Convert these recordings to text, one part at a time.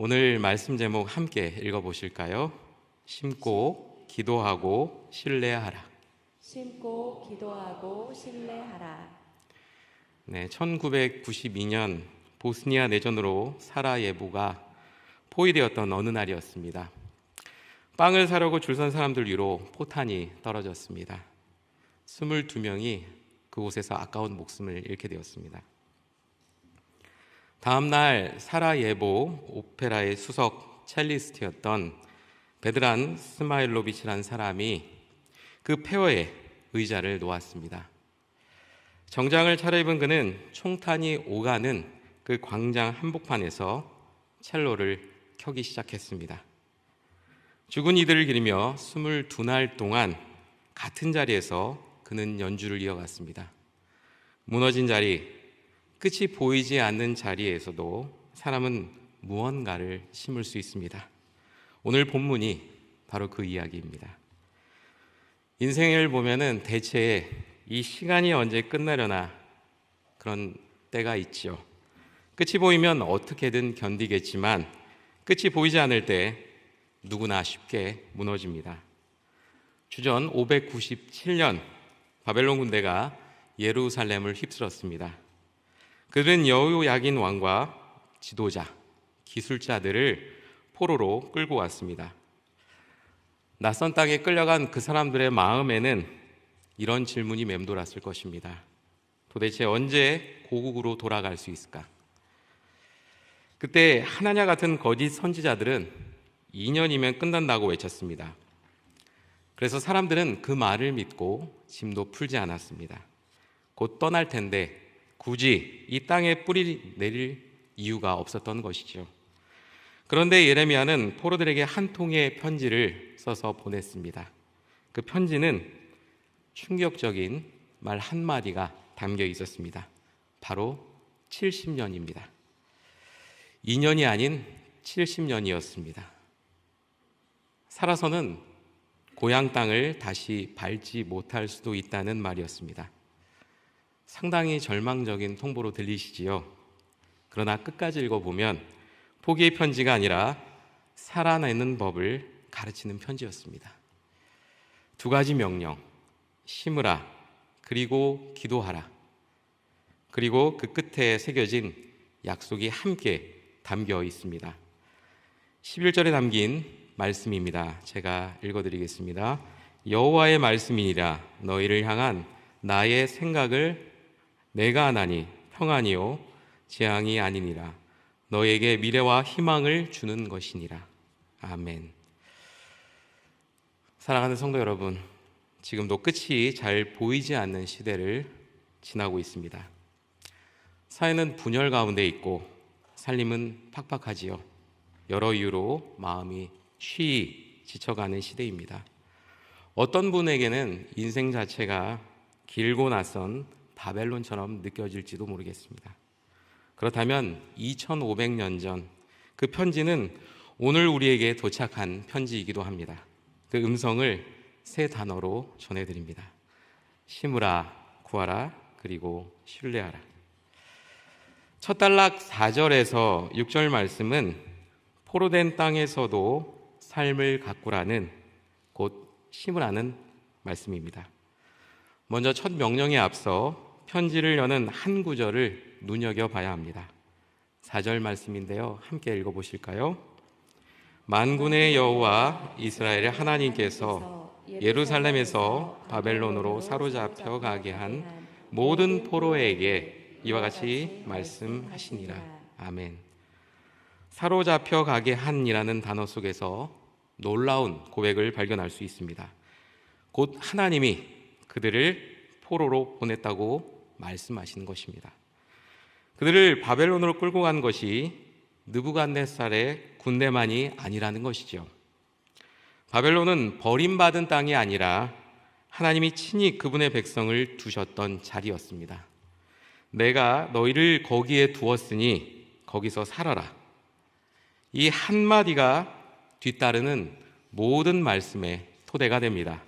오늘 말씀 제목 함께 읽어보실까요? 심고 기도하고 신뢰하라. 심고 기도하고 신뢰하라. 네, 1992년 보스니아 내전으로 사라예보가 포위되었던 어느 날이었습니다. 빵을 사려고 줄 선 사람들 위로 포탄이 떨어졌습니다. 22명이 그곳에서 아까운 목숨을 잃게 되었습니다. 다음 날 사라예보 오페라의 수석 첼리스트였던 베드란 스마일로비치라는 사람이 그 폐허에 의자를 놓았습니다. 정장을 차려입은 그는 총탄이 오가는 그 광장 한복판에서 첼로를 켜기 시작했습니다. 죽은 이들을 기리며 22날 동안 같은 자리에서 그는 연주를 이어갔습니다. 무너진 자리, 끝이 보이지 않는 자리에서도 사람은 무언가를 심을 수 있습니다. 오늘 본문이 바로 그 이야기입니다. 인생을 보면은 대체 이 시간이 언제 끝나려나 그런 때가 있죠. 끝이 보이면 어떻게든 견디겠지만 끝이 보이지 않을 때 누구나 쉽게 무너집니다. 주전 597년 바벨론 군대가 예루살렘을 휩쓸었습니다. 그들은 여호야긴 왕과 지도자, 기술자들을 포로로 끌고 왔습니다. 낯선 땅에 끌려간 그 사람들의 마음에는 이런 질문이 맴돌았을 것입니다. 도대체 언제 고국으로 돌아갈 수 있을까? 그때 하나냐 같은 거짓 선지자들은 2년이면 끝난다고 외쳤습니다. 그래서 사람들은 그 말을 믿고 짐도 풀지 않았습니다. 곧 떠날 텐데 굳이 이 땅에 뿌리 내릴 이유가 없었던 것이죠. 그런데 예레미야는 포로들에게 한 통의 편지를 써서 보냈습니다. 그 편지는 충격적인 말 한마디가 담겨 있었습니다. 바로 70년입니다. 2년이 아닌 70년이었습니다. 살아서는 고향 땅을 다시 밟지 못할 수도 있다는 말이었습니다. 상당히 절망적인 통보로 들리시지요? 그러나 끝까지 읽어보면 포기의 편지가 아니라 살아내는 법을 가르치는 편지였습니다. 두 가지 명령, 심으라, 그리고 기도하라. 그리고 그 끝에 새겨진 약속이 함께 담겨 있습니다. 11절에 담긴 말씀입니다. 제가 읽어드리겠습니다. 여호와의 말씀이니라. 너희를 향한 나의 생각을 내가 하나니 평안이요 재앙이 아니니라. 너에게 미래와 희망을 주는 것이니라. 아멘. 사랑하는 성도 여러분, 지금도 끝이 잘 보이지 않는 시대를 지나고 있습니다. 사회는 분열 가운데 있고 살림은 팍팍하지요. 여러 이유로 마음이 쉬이 지쳐가는 시대입니다. 어떤 분에게는 인생 자체가 길고 낯선 바벨론처럼 느껴질지도 모르겠습니다. 그렇다면 2500년 전 그 편지는 오늘 우리에게 도착한 편지이기도 합니다. 그 음성을 세 단어로 전해드립니다. 심으라, 구하라, 그리고 신뢰하라. 첫 단락 4절에서 6절 말씀은 포로된 땅에서도 삶을 가꾸라는, 곧 심으라는 말씀입니다. 먼저 첫 명령에 앞서 편지를 여는 한 구절을 눈여겨봐야 합니다. 4절 말씀인데요. 함께 읽어보실까요? 만군의 여호와 이스라엘의 하나님께서 예루살렘에서 바벨론으로 사로잡혀 가게 한 모든 포로에게 이와 같이 말씀하시니라. 아멘. 사로잡혀 가게 한이라는 단어 속에서 놀라운 고백을 발견할 수 있습니다. 곧 하나님이 그들을 포로로 보냈다고 말씀하시는 것입니다. 그들을 바벨론으로 끌고 간 것이 느부갓네살의 군대만이 아니라는 것이죠. 바벨론은 버림받은 땅이 아니라 하나님이 친히 그분의 백성을 두셨던 자리였습니다. 내가 너희를 거기에 두었으니 거기서 살아라. 이 한마디가 뒤따르는 모든 말씀의 토대가 됩니다.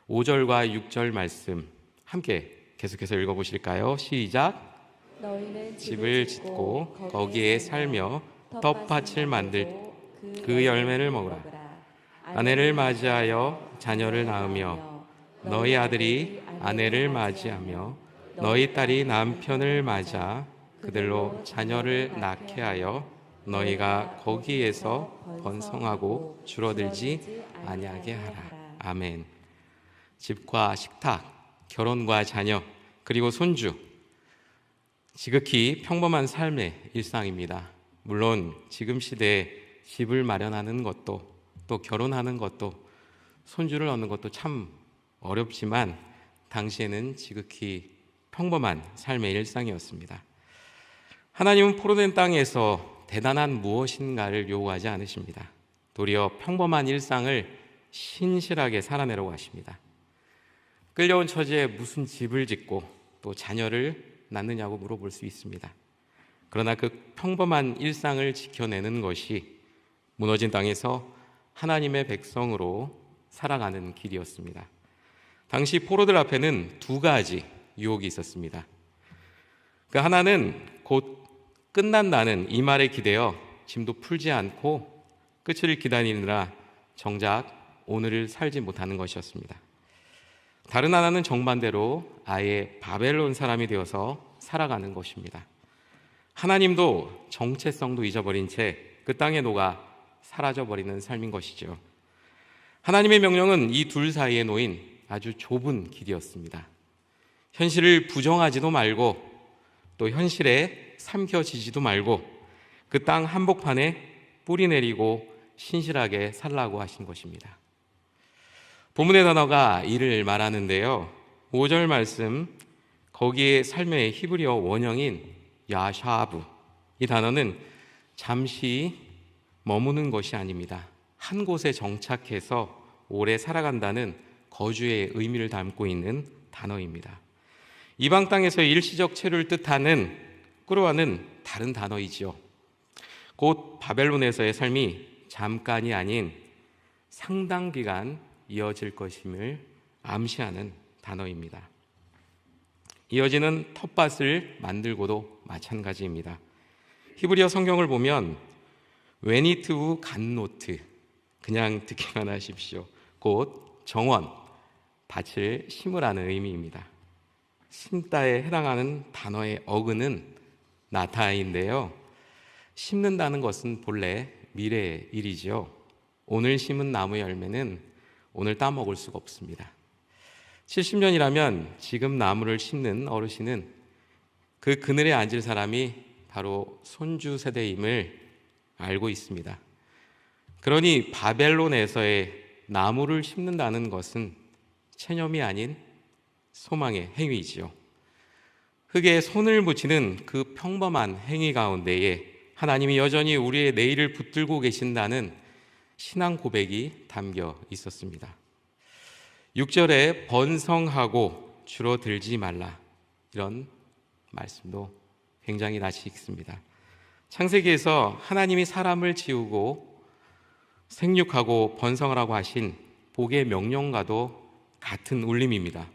5절과 6절 말씀 함께 계속해서 읽어보실까요? 시작. 너희는 집을 짓고 거기에 살며 텃밭을 만들 그 열매를 먹으라. 아내를 맞이하여 자녀를 낳으며 너희 아들이 아내를 맞이하며 너희 딸이 남편을 맞아 그들로 자녀를 낳게 하여 너희가 거기에서 번성하고 줄어들지 아니하게 하라. 아멘. 집과 식탁, 결혼과 자녀, 그리고 손주, 지극히 평범한 삶의 일상입니다. 물론 지금 시대에 집을 마련하는 것도 또 결혼하는 것도 손주를 얻는 것도 참 어렵지만 당시에는 지극히 평범한 삶의 일상이었습니다. 하나님은 포로된 땅에서 대단한 무엇인가를 요구하지 않으십니다. 도리어 평범한 일상을 신실하게 살아내려고 하십니다. 끌려온 처지에 무슨 집을 짓고 또 자녀를 낳느냐고 물어볼 수 있습니다. 그러나 그 평범한 일상을 지켜내는 것이 무너진 땅에서 하나님의 백성으로 살아가는 길이었습니다. 당시 포로들 앞에는 두 가지 유혹이 있었습니다. 그 하나는 곧 끝난다는 이 말에 기대어 짐도 풀지 않고 끝을 기다리느라 정작 오늘을 살지 못하는 것이었습니다. 다른 하나는 정반대로 아예 바벨론 사람이 되어서 살아가는 것입니다. 하나님도 정체성도 잊어버린 채 그 땅에 녹아 사라져버리는 삶인 것이죠. 하나님의 명령은 이 둘 사이에 놓인 아주 좁은 길이었습니다. 현실을 부정하지도 말고 또 현실에 삼켜지지도 말고 그 땅 한복판에 뿌리 내리고 신실하게 살라고 하신 것입니다. 본문의 단어가 이를 말하는데요. 5절 말씀, 거기에 삶의 히브리어 원형인 야샤브, 이 단어는 잠시 머무는 것이 아닙니다. 한 곳에 정착해서 오래 살아간다는 거주의 의미를 담고 있는 단어입니다. 이방 땅에서의 일시적 체류를 뜻하는 꾸르와는 다른 단어이지요. 곧 바벨론에서의 삶이 잠깐이 아닌 상당 기간 이어질 것임을 암시하는 단어입니다. 이어지는 텃밭을 만들고도 마찬가지입니다. 히브리어 성경을 보면 웨니트우 간노트, 그냥 듣기만 하십시오. 곧 정원, 밭을 심으라는 의미입니다. 심다에 해당하는 단어의 어근은 나타인데요. 심는다는 것은 본래 미래의 일이죠. 오늘 심은 나무 열매는 오늘 따먹을 수가 없습니다. 70년이라면 지금 나무를 심는 어르신은 그 그늘에 앉을 사람이 바로 손주 세대임을 알고 있습니다. 그러니 바벨론에서의 나무를 심는다는 것은 체념이 아닌 소망의 행위이지요. 흙에 손을 묻히는 그 평범한 행위 가운데에 하나님이 여전히 우리의 내일을 붙들고 계신다는 신앙 고백이 담겨 있었습니다. 6절에 번성하고 줄어들지 말라, 이런 말씀도 굉장히 낯이 익습니다. 창세기에서 하나님이 사람을 지우고 생육하고 번성하라고 하신 복의 명령과도 같은 울림입니다.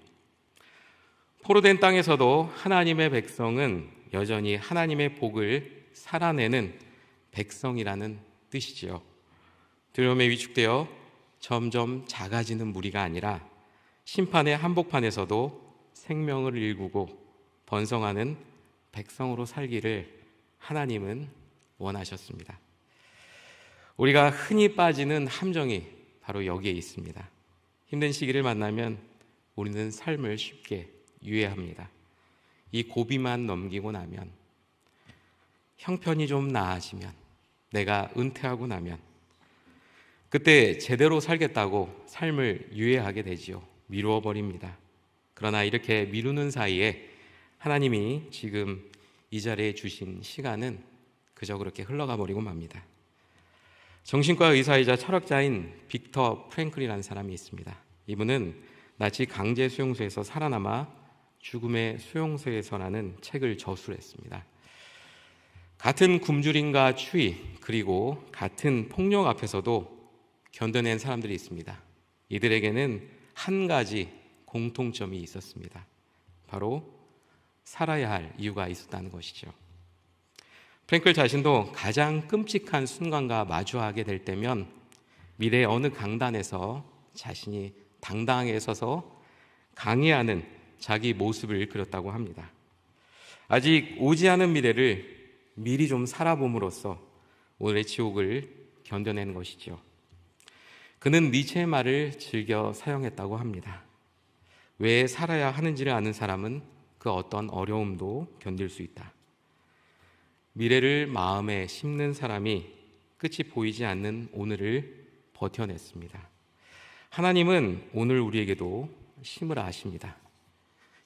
포로된 땅에서도 하나님의 백성은 여전히 하나님의 복을 살아내는 백성이라는 뜻이지요. 두려움에 위축되어 점점 작아지는 무리가 아니라 심판의 한복판에서도 생명을 일구고 번성하는 백성으로 살기를 하나님은 원하셨습니다. 우리가 흔히 빠지는 함정이 바로 여기에 있습니다. 힘든 시기를 만나면 우리는 삶을 쉽게 유예합니다. 이 고비만 넘기고 나면, 형편이 좀 나아지면, 내가 은퇴하고 나면 그때 제대로 살겠다고 삶을 유예하게 되지요. 미루어 버립니다. 그러나 이렇게 미루는 사이에 하나님이 지금 이 자리에 주신 시간은 그저 그렇게 흘러가 버리고 맙니다. 정신과 의사이자 철학자인 빅터 프랭클이라는 사람이 있습니다. 이분은 나치 강제 수용소에서 살아남아 죽음의 수용소에서라는 책을 저술했습니다. 같은 굶주림과 추위, 그리고 같은 폭력 앞에서도 견뎌낸 사람들이 있습니다. 이들에게는 한 가지 공통점이 있었습니다. 바로 살아야 할 이유가 있었다는 것이죠. 프랭클 자신도 가장 끔찍한 순간과 마주하게 될 때면 미래의 어느 강단에서 자신이 당당하게 서서 강의하는 자기 모습을 그렸다고 합니다. 아직 오지 않은 미래를 미리 좀 살아봄으로써 오늘의 지옥을 견뎌내는 것이죠. 그는 니체의 말을 즐겨 사용했다고 합니다. 왜 살아야 하는지를 아는 사람은 그 어떤 어려움도 견딜 수 있다. 미래를 마음에 심는 사람이 끝이 보이지 않는 오늘을 버텨냈습니다. 하나님은 오늘 우리에게도 심으라 하십니다.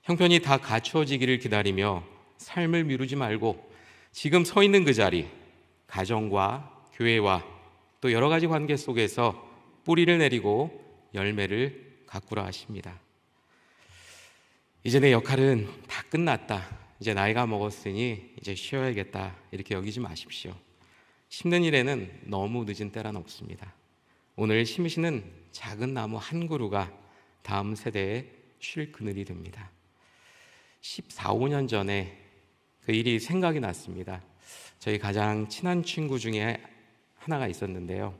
형편이 다 갖추어지기를 기다리며 삶을 미루지 말고 지금 서 있는 그 자리, 가정과 교회와 또 여러 가지 관계 속에서 뿌리를 내리고 열매를 가꾸라 하십니다. 이제 내 역할은 다 끝났다. 이제 나이가 먹었으니 이제 쉬어야겠다. 이렇게 여기지 마십시오. 심는 일에는 너무 늦은 때란 없습니다. 오늘 심으시는 작은 나무 한 그루가 다음 세대에 쉴 그늘이 됩니다. 14, 15년 전에 그 일이 생각이 났습니다. 저희 가장 친한 친구 중에 하나가 있었는데요.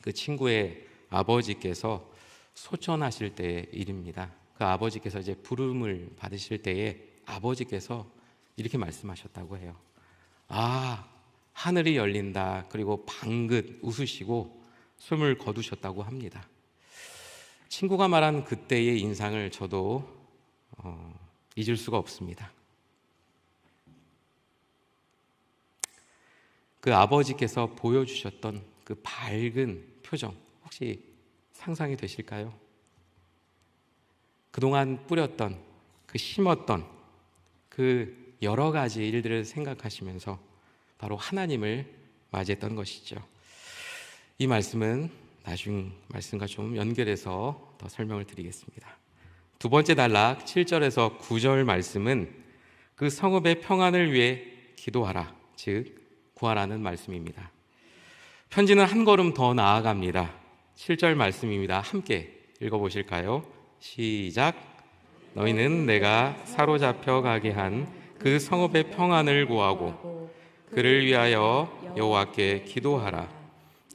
그 친구의 아버지께서 소천하실 때의 일입니다. 그 아버지께서 이제 부름을 받으실 때에 아버지께서 이렇게 말씀하셨다고 해요. 아, 하늘이 열린다. 그리고 방긋 웃으시고 숨을 거두셨다고 합니다. 친구가 말한 그때의 인상을 저도 잊을 수가 없습니다. 그 아버지께서 보여주셨던 그 밝은 표정, 혹시 상상이 되실까요? 그동안 뿌렸던, 그 심었던 그 여러 가지 일들을 생각하시면서 바로 하나님을 맞이했던 것이죠. 이 말씀은 나중 말씀과 좀 연결해서 더 설명을 드리겠습니다. 두 번째 단락 7절에서 9절 말씀은 그 성읍의 평안을 위해 기도하라, 즉 구하라는 말씀입니다. 편지는 한 걸음 더 나아갑니다. 7절 말씀입니다. 함께 읽어보실까요? 시작. 너희는 내가 사로잡혀 가게 한 그 성읍의 평안을 구하고 그를 위하여 여호와께 기도하라.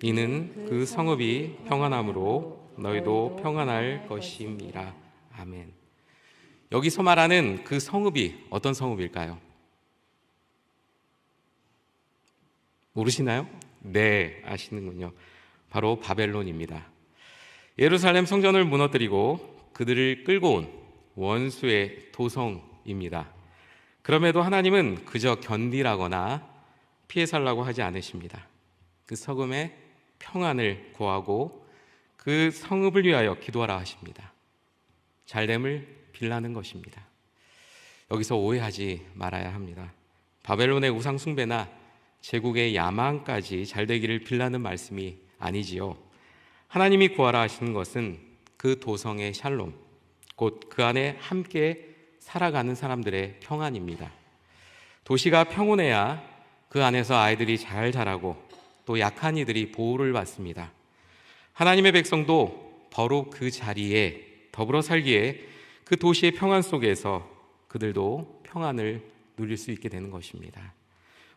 이는 그 성읍이 평안함으로 너희도 평안할 것임이라. 아멘. 여기서 말하는 그 성읍이 어떤 성읍일까요? 모르시나요? 네, 아시는군요. 바로 바벨론입니다. 예루살렘 성전을 무너뜨리고 그들을 끌고 온 원수의 도성입니다. 그럼에도 하나님은 그저 견디라거나 피해 살라고 하지 않으십니다. 그 성읍의 평안을 구하고 그 성읍을 위하여 기도하라 하십니다. 잘됨을 빌라는 것입니다. 여기서 오해하지 말아야 합니다. 바벨론의 우상 숭배나 제국의 야망까지 잘되기를 빌라는 말씀이 아니지요. 하나님이 구하라 하시는 것은 그 도성의 샬롬, 곧 그 안에 함께 살아가는 사람들의 평안입니다. 도시가 평온해야 그 안에서 아이들이 잘 자라고 또 약한 이들이 보호를 받습니다. 하나님의 백성도 바로 그 자리에 더불어 살기에 그 도시의 평안 속에서 그들도 평안을 누릴 수 있게 되는 것입니다.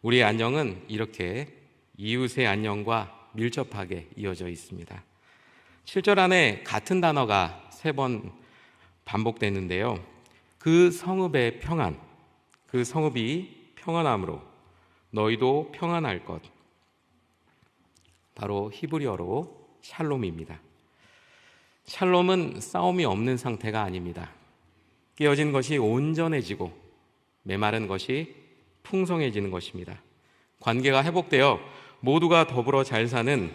우리의 안녕은 이렇게 이웃의 안녕과 밀접하게 이어져 있습니다. 7절 안에 같은 단어가 3번 반복되는데요. 그 성읍의 평안, 그 성읍이 평안함으로 너희도 평안할 것. 바로 히브리어로 샬롬입니다. 샬롬은 싸움이 없는 상태가 아닙니다. 깨어진 것이 온전해지고 메마른 것이 풍성해지는 것입니다. 관계가 회복되어 모두가 더불어 잘 사는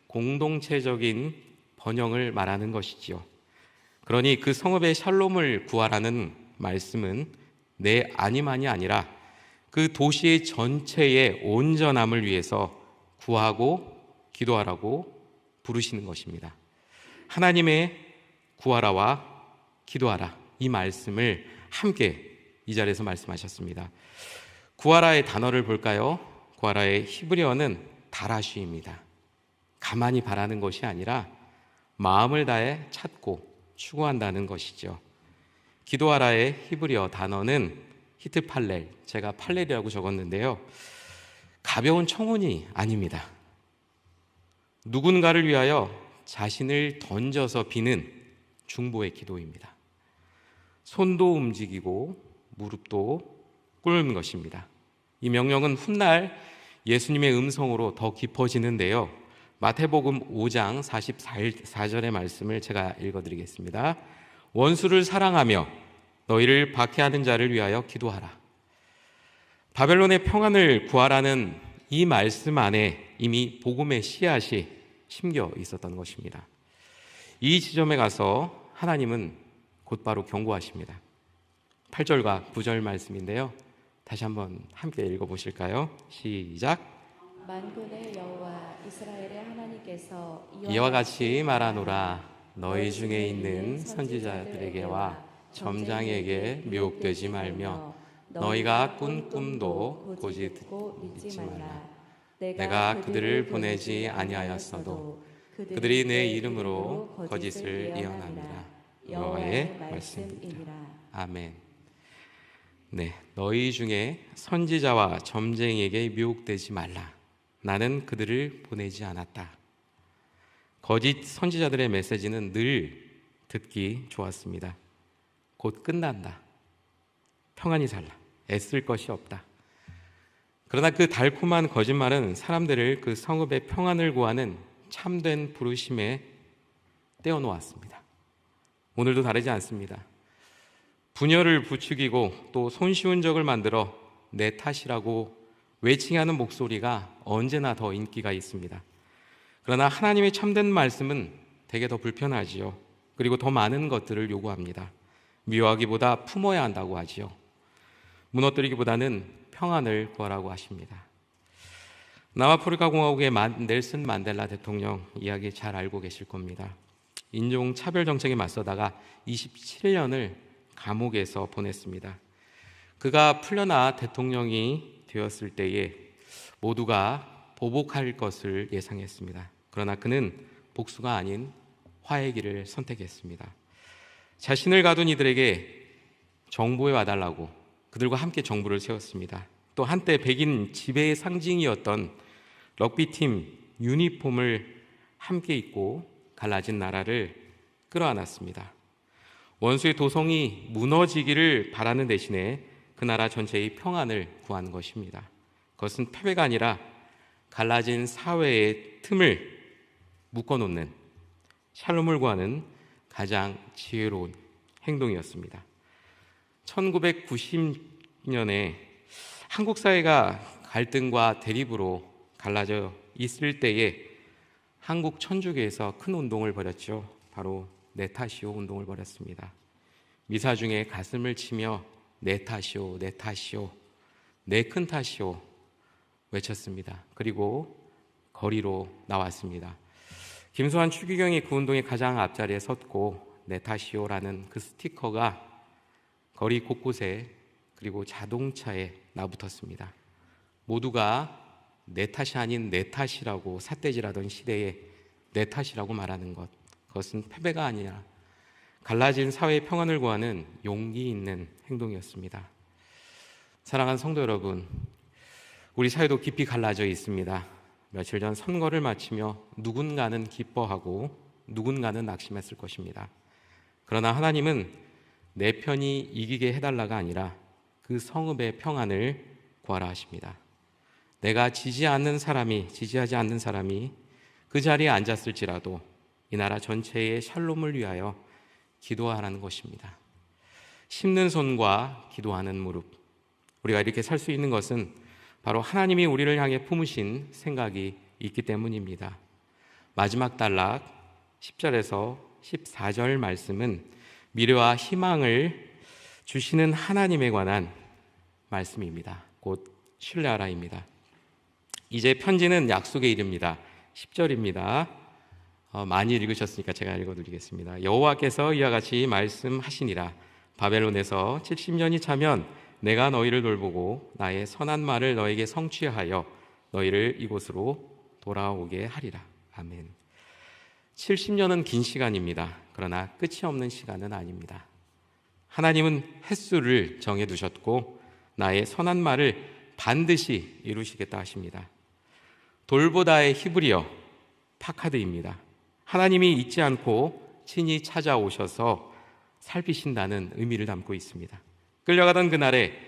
공동체적인 번영을 말하는 것이지요. 그러니 그 성읍의 샬롬을 구하라는 말씀은 내 안위만이 아니라 그 도시의 전체의 온전함을 위해서 구하고 기도하라고 부르시는 것입니다. 하나님의 구하라와 기도하라, 이 말씀을 함께 이 자리에서 말씀하셨습니다. 구하라의 단어를 볼까요? 구하라의 히브리어는 다라쉬입니다. 가만히 바라는 것이 아니라 마음을 다해 찾고 추구한다는 것이죠. 기도하라의 히브리어 단어는 히트팔렐, 제가 팔렐이라고 적었는데요. 가벼운 청혼이 아닙니다. 누군가를 위하여 자신을 던져서 비는 중보의 기도입니다. 손도 움직이고 무릎도 꿇는 것입니다. 이 명령은 훗날 예수님의 음성으로 더 깊어지는데요. 마태복음 5장 44절의 말씀을 제가 읽어드리겠습니다. 원수를 사랑하며 너희를 박해하는 자를 위하여 기도하라. 바벨론의 평안을 구하라는 이 말씀 안에 이미 복음의 씨앗이 심겨 있었던 것입니다. 이 지점에 가서 하나님은 곧바로 경고하십니다. 8절과 9절 말씀인데요. 다시 한번 함께 읽어보실까요? 시작. 만군의 여호와 이스라엘의 하나님께서 이와 같이 말하노라. 너희 중에 있는 선지자들에게와 점장에게 미혹되지 말며 너희가 꾼 꿈도 고지 듣지 말라. 내가 그들을 보내지 아니하였어도 그들이 내 이름으로 거짓을 예언합니다. 여호와의 말씀입니다. 아멘. 네, 너희 중에 선지자와 점쟁이에게 미혹되지 말라. 나는 그들을 보내지 않았다. 거짓 선지자들의 메시지는 늘 듣기 좋았습니다. 곧 끝난다. 평안히 살라. 애쓸 것이 없다. 그러나 그 달콤한 거짓말은 사람들을 그 성읍의 평안을 구하는 참된 부르심에 떼어놓았습니다. 오늘도 다르지 않습니다. 분열을 부추기고 또 손쉬운 적을 만들어 내 탓이라고 외치하는 목소리가 언제나 더 인기가 있습니다. 그러나 하나님의 참된 말씀은 되게 더 불편하지요. 그리고 더 많은 것들을 요구합니다. 미워하기보다 품어야 한다고 하지요. 무너뜨리기보다는 평안을 구하라고 하십니다. 남아프리카 공화국의 넬슨 만델라 대통령 이야기 잘 알고 계실 겁니다. 인종 차별 정책에 맞서다가 27년을 감옥에서 보냈습니다. 그가 풀려나 대통령이 되었을 때에 모두가 보복할 것을 예상했습니다. 그러나 그는 복수가 아닌 화해의 길을 선택했습니다. 자신을 가둔 이들에게 정부에 와달라고 그들과 함께 정부를 세웠습니다. 또 한때 백인 지배의 상징이었던 럭비팀 유니폼을 함께 입고 갈라진 나라를 끌어안았습니다. 원수의 도성이 무너지기를 바라는 대신에 그 나라 전체의 평안을 구한 것입니다. 그것은 패배가 아니라 갈라진 사회의 틈을 묶어놓는 샬롬을 구하는 가장 지혜로운 행동이었습니다. 1990년에 한국 사회가 갈등과 대립으로 갈라져 있을 때에 한국 천주교에서 큰 운동을 벌였죠. 바로 내 탓이오 운동을 벌였습니다. 미사 중에 가슴을 치며 내 탓이오, 내 탓이오, 내 큰 탓이오 외쳤습니다. 그리고 거리로 나왔습니다. 김수환 추기경이 그 운동의 가장 앞자리에 섰고 내 탓이오라는 그 스티커가 거리 곳곳에 그리고 자동차에 나붙었습니다. 모두가 내 탓이 아닌 내 탓이라고 삿대질하던 시대에 내 탓이라고 말하는 것, 그것은 패배가 아니라 갈라진 사회의 평안을 구하는 용기 있는 행동이었습니다. 사랑하는 성도 여러분, 우리 사회도 깊이 갈라져 있습니다. 며칠 전 선거를 마치며 누군가는 기뻐하고 누군가는 낙심했을 것입니다. 그러나 하나님은 내 편이 이기게 해달라가 아니라 그 성읍의 평안을 구하라 하십니다. 내가 지지하지 않는 사람이 그 자리에 앉았을지라도 이 나라 전체의 샬롬을 위하여 기도하라는 것입니다. 심는 손과 기도하는 무릎, 우리가 이렇게 살 수 있는 것은 바로 하나님이 우리를 향해 품으신 생각이 있기 때문입니다. 마지막 단락 10절에서 14절 말씀은 미래와 희망을 주시는 하나님에 관한 말씀입니다. 곧 신뢰하라입니다. 이제 편지는 약속에 이릅니다. 10절입니다. 많이 읽으셨으니까 제가 읽어드리겠습니다. 여호와께서 이와 같이 말씀하시니라. 바벨론에서 70년이 차면 내가 너희를 돌보고 나의 선한 말을 너에게 성취하여 너희를 이곳으로 돌아오게 하리라. 아멘. 70년은 긴 시간입니다. 그러나 끝이 없는 시간은 아닙니다. 하나님은 횟수를 정해두셨고 나의 선한 말을 반드시 이루시겠다 하십니다. 돌보다의 히브리어 파카드입니다. 하나님이 잊지 않고 친히 찾아오셔서 살피신다는 의미를 담고 있습니다. 끌려가던 그날에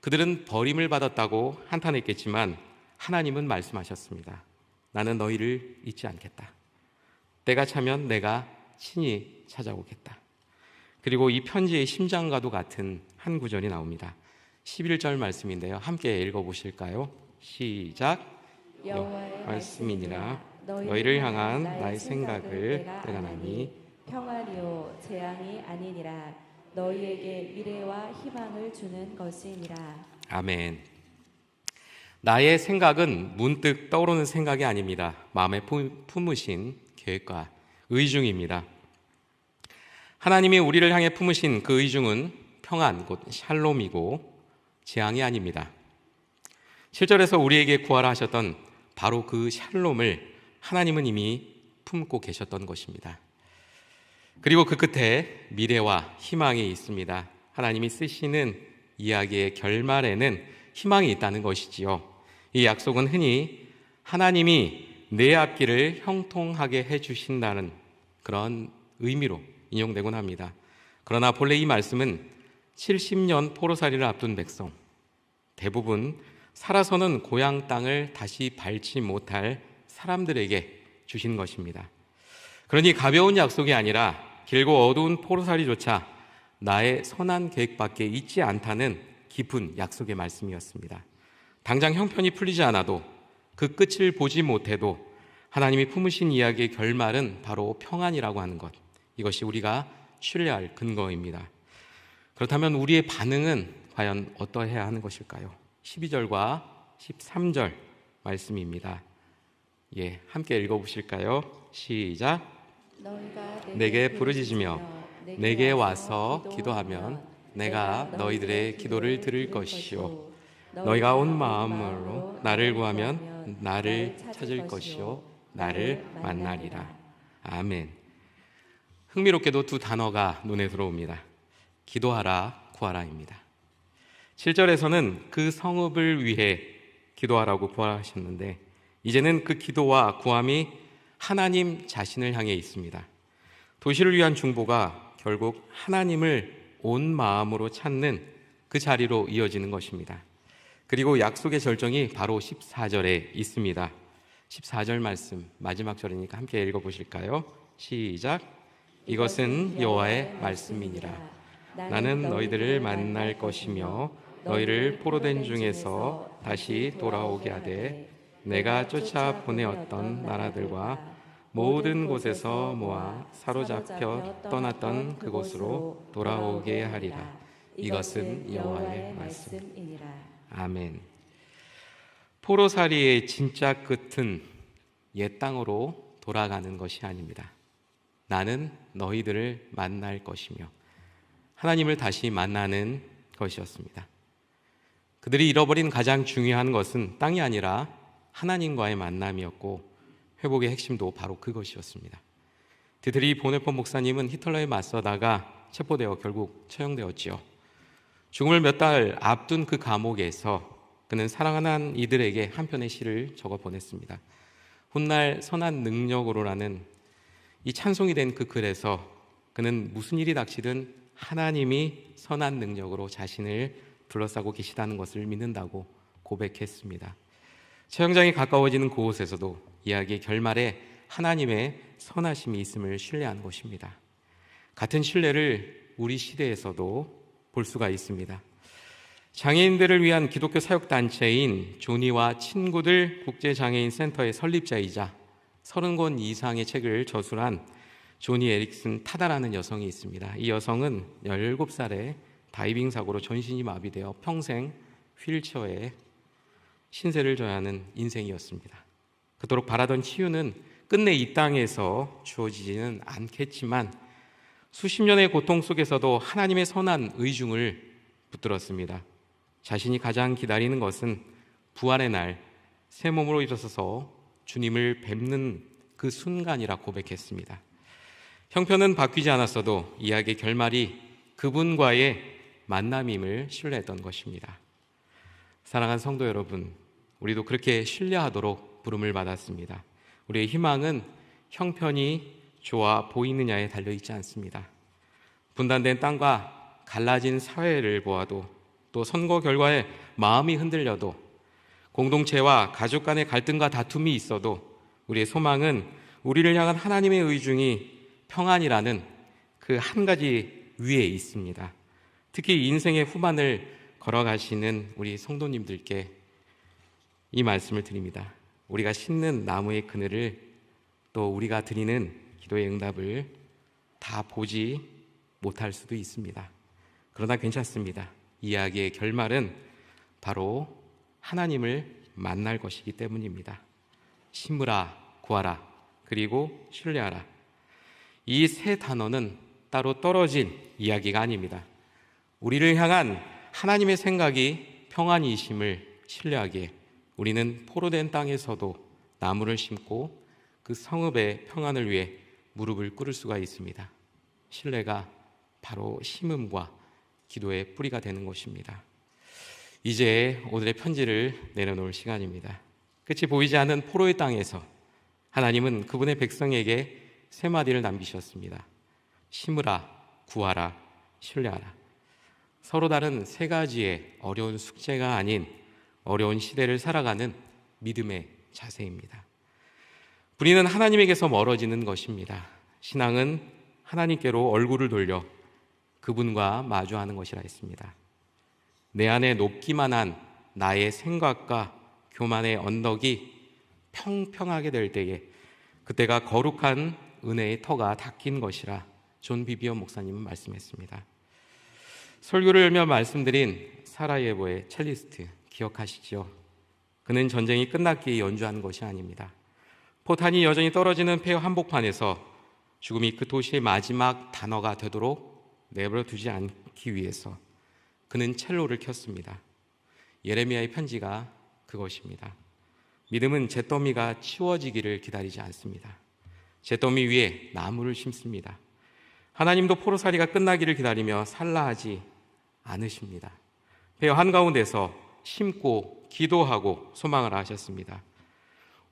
그들은 버림을 받았다고 한탄했겠지만 하나님은 말씀하셨습니다. 나는 너희를 잊지 않겠다. 때가 차면 내가 친히 찾아오겠다. 그리고 이 편지의 심장과도 같은 한 구절이 나옵니다. 11절 말씀인데요. 함께 읽어보실까요? 시작. 여호와의 말씀이니라 너희를 향한 나의 생각을 내가 나니 평안이요 재앙이 아니니라. 너희에게 미래와 희망을 주는 것이니라. 아멘. 나의 생각은 문득 떠오르는 생각이 아닙니다. 마음에 품으신 계획과 의중입니다. 하나님이 우리를 향해 품으신 그 의중은 평안, 곧 샬롬이고 재앙이 아닙니다. 7절에서 우리에게 구하라 하셨던 바로 그 샬롬을 하나님은 이미 품고 계셨던 것입니다. 그리고 그 끝에 미래와 희망이 있습니다. 하나님이 쓰시는 이야기의 결말에는 희망이 있다는 것이지요. 이 약속은 흔히 하나님이 내 앞길을 형통하게 해주신다는 그런 의미로 인용되곤 합니다. 그러나 본래 이 말씀은 70년 포로살이를 앞둔 백성, 대부분 살아서는 고향 땅을 다시 밟지 못할 사람들에게 주신 것입니다. 그러니 가벼운 약속이 아니라 길고 어두운 포로살이조차 나의 선한 계획밖에 있지 않다는 깊은 약속의 말씀이었습니다. 당장 형편이 풀리지 않아도 그 끝을 보지 못해도 하나님이 품으신 이야기의 결말은 바로 평안이라고 하는 것, 이것이 우리가 신뢰할 근거입니다. 그렇다면 우리의 반응은 과연 어떠해야 하는 것일까요? 12절과 13절 말씀입니다. 함께 읽어보실까요? 시작. 너희가 내게 부르짖으며 내게 와서 기도하면 내가 너희들의 기도를 들을 것이요 너희가 온 마음으로 나를 구하면 나를 찾을 것이요 나를 만나리라. 아멘. 흥미롭게도 두 단어가 눈에 들어옵니다. 기도하라, 구하라입니다. 7절에서는 그 성읍을 위해 기도하라고 구하셨는데 이제는 그 기도와 구함이 하나님 자신을 향해 있습니다. 도시를 위한 중보가 결국 하나님을 온 마음으로 찾는 그 자리로 이어지는 것입니다. 그리고 약속의 절정이 바로 14절에 있습니다. 14절 말씀 마지막 절이니까 함께 읽어보실까요? 시작. 이것은 여호와의 말씀이니라. 나는 너희들을 만날 것이며 너희를 포로된 중에서 다시 돌아오게 하되 내가 쫓아 보내었던 나라들과 모든 곳에서 모아 사로잡혀 떠났던 그곳으로 돌아오게 하리라. 이것은 여호와의 말씀이니라. 아멘. 포로살이의 진짜 끝은 옛 땅으로 돌아가는 것이 아닙니다. 나는 너희들을 만날 것이며 하나님을 다시 만나는 것이었습니다. 그들이 잃어버린 가장 중요한 것은 땅이 아니라 하나님과의 만남이었고 회복의 핵심도 바로 그것이었습니다. 디트리 보네폰 목사님은 히틀러에 맞서다가 체포되어 결국 처형되었지요. 죽음을 몇 달 앞둔 그 감옥에서 그는 사랑하는 이들에게 한 편의 시를 적어 보냈습니다. 훗날 선한 능력으로라는 이 찬송이 된 그 글에서 그는 무슨 일이 닥치든 하나님이 선한 능력으로 자신을 둘러싸고 계시다는 것을 믿는다고 고백했습니다. 처형장이 가까워지는 그곳에서도 이야기의 결말에 하나님의 선하심이 있음을 신뢰한 것입니다. 같은 신뢰를 우리 시대에서도 볼 수가 있습니다. 장애인들을 위한 기독교 사역단체인 조니와 친구들 국제장애인 센터의 설립자이자 30권 이상의 책을 저술한 조니 에릭슨 타다라는 여성이 있습니다. 이 여성은 17살에 다이빙 사고로 전신이 마비되어 평생 휠체어에 신세를 져야 하는 인생이었습니다. 그토록 바라던 치유는 끝내 이 땅에서 주어지지는 않겠지만 수십 년의 고통 속에서도 하나님의 선한 의중을 붙들었습니다. 자신이 가장 기다리는 것은 부활의 날 새 몸으로 일어서서 주님을 뵙는 그 순간이라 고백했습니다. 형편은 바뀌지 않았어도 이야기의 결말이 그분과의 만남임을 신뢰했던 것입니다. 사랑하는 성도 여러분, 우리도 그렇게 신뢰하도록 부름을 받았습니다. 우리의 희망은 형편이 좋아 보이느냐에 달려있지 않습니다. 분단된 땅과 갈라진 사회를 보아도, 또 선거 결과에 마음이 흔들려도, 공동체와 가족 간의 갈등과 다툼이 있어도 우리의 소망은 우리를 향한 하나님의 의중이 평안이라는 그 한 가지 위에 있습니다. 특히 인생의 후반을 걸어가시는 우리 성도님들께 이 말씀을 드립니다. 우리가 심는 나무의 그늘을, 또 우리가 드리는 기도의 응답을 다 보지 못할 수도 있습니다. 그러나 괜찮습니다. 이야기의 결말은 바로 하나님을 만날 것이기 때문입니다. 심으라, 구하라, 그리고 신뢰하라. 이 세 단어는 따로 떨어진 이야기가 아닙니다. 우리를 향한 하나님의 생각이 평안이심을 신뢰하기에 우리는 포로된 땅에서도 나무를 심고 그 성읍의 평안을 위해 무릎을 꿇을 수가 있습니다. 신뢰가 바로 심음과 기도의 뿌리가 되는 것입니다. 이제 오늘의 편지를 내려놓을 시간입니다. 끝이 보이지 않는 포로의 땅에서 하나님은 그분의 백성에게 세 마디를 남기셨습니다. 심으라, 구하라, 신뢰하라. 서로 다른 세 가지의 어려운 숙제가 아닌 어려운 시대를 살아가는 믿음의 자세입니다. 불의는 하나님에게서 멀어지는 것입니다. 신앙은 하나님께로 얼굴을 돌려 그분과 마주하는 것이라 했습니다. 내 안에 높기만 한 나의 생각과 교만의 언덕이 평평하게 될 때에 그때가 거룩한 은혜의 터가 닦인 것이라 존 비비언 목사님은 말씀했습니다. 설교를 열며 말씀드린 사라예보의 첼리스트 기억하시죠? 그는 전쟁이 끝났기에 연주하는 것이 아닙니다. 포탄이 여전히 떨어지는 폐허 한복판에서 죽음이 그 도시의 마지막 단어가 되도록 내버려 두지 않기 위해서 그는 첼로를 켰습니다. 예레미야의 편지가 그것입니다. 믿음은 잿더미가 치워지기를 기다리지 않습니다. 잿더미 위에 나무를 심습니다. 하나님도 포로살이가 끝나기를 기다리며 살라하지 않으십니다. 폐허 한가운데서 심고 기도하고 소망을 하셨습니다.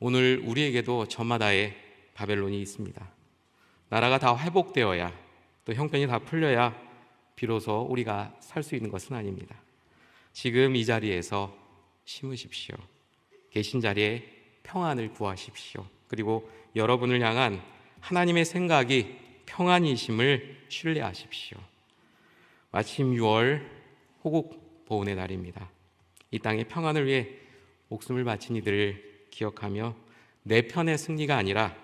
오늘 우리에게도 저마다의 바벨론이 있습니다. 나라가 다 회복되어야, 또 형편이 다 풀려야 비로소 우리가 살 수 있는 것은 아닙니다. 지금 이 자리에서 심으십시오. 계신 자리에 평안을 구하십시오. 그리고 여러분을 향한 하나님의 생각이 평안이심을 신뢰하십시오. 마침 6월 호국 보훈의 날입니다. 이 땅의 평안을 위해 목숨을 바친 이들을 기억하며 내 편의 승리가 아니라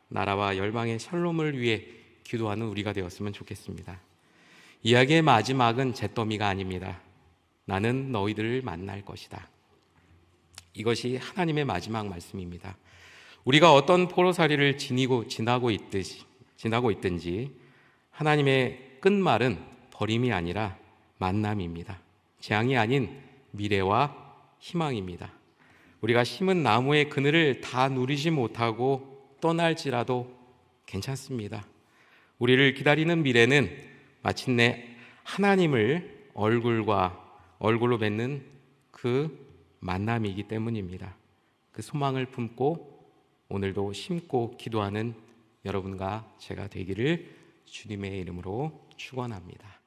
나라와 열방의 샬롬을 위해 기도하는 우리가 되었으면 좋겠습니다. 이야기의 마지막은 잿더미가 아닙니다. 나는 너희들을 만날 것이다. 이것이 하나님의 마지막 말씀입니다. 우리가 어떤 포로살이를 지나고 있든지 하나님의 끝말은 버림이 아니라 만남입니다. 재앙이 아닌 미래와 희망입니다. 우리가 심은 나무의 그늘을 다 누리지 못하고 떠날지라도 괜찮습니다. 우리를 기다리는 미래는 마침내 하나님을 얼굴로 뵙는 그 만남이기 때문입니다. 그 소망을 품고 오늘도 심고 기도하는 여러분과 제가 되기를 주님의 이름으로 축원합니다.